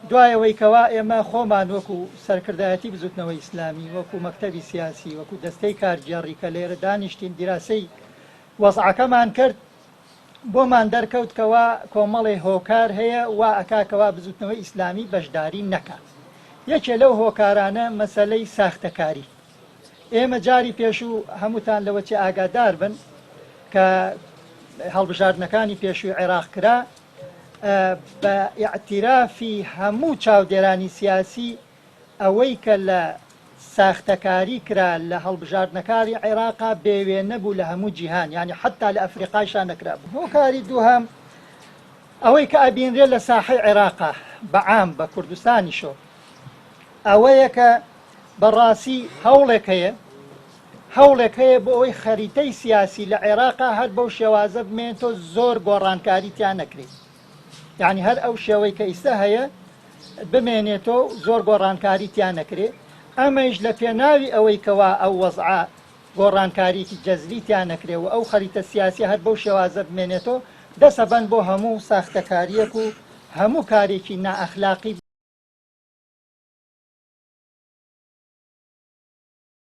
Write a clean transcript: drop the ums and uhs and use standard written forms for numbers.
دوایەوەی کەوا ئێمە خۆمان وەکو سەرکردایەتی بزوتنەوەی ئیسلامی وەکو مەکتەبی سیاسی وەکو دەستەی کارگێڕی کە لێرە دانیشتین دیراسەی وەزعەکەمان کرد بۆمان دەرکەوتکەوە کۆمەڵی هۆکار هەیە وا ئەکاکەوا بزوتنەوەی ئیسلامی بەشداری نەکات. یەکێ لەو هۆکارانە مەسەلەی ساختەکاری. ئێمە جاری پێشوو هەمووتان لەوەچێ ئاگادار بن کە هەڵبژاردنەکانی پێشووی عێراق کرا بە ئیعتیرافی هەموو چاودێرانی سیاسی ئەوەی کە لە ساختەکاری کرا لە هەڵبژاردنەکاری عێراقا بێوێ نەبوو لە هەموو جیهان، یعنی حتا لە ئەفریقایشان نەکرا بوو. هۆکاری دووهەم ئەوەی کە ئەبینرێت لە ساحەی عێراقا بەعام بە کوردستانیشۆ ئەوەیە کە بەڕاستی هەوڵێک هەیە بۆ ئەوەی خەریتەی سیاسی لە عێراقا هەر بەو شێوازە بمێنێتەوە زۆر گۆڕانکاری تیان نەکرێت، یعنی هەر ئەو شێوەی کە ئیستا هەیە بمێنێتەوە زۆر گۆڕانکاری تیان نەکرێت. ئەمەش لە پێناوی ئەوەی کەوا ئەو وەزعە گۆڕانکاریکی جەزری تیان نەکرێت و ئەو خەریتە سیاسی هەر بەو شێوازە بمێنێتەوە دەسەبەن بۆ هەموو ساختەکاریەک و هەموو کارێکی نائەخلاقی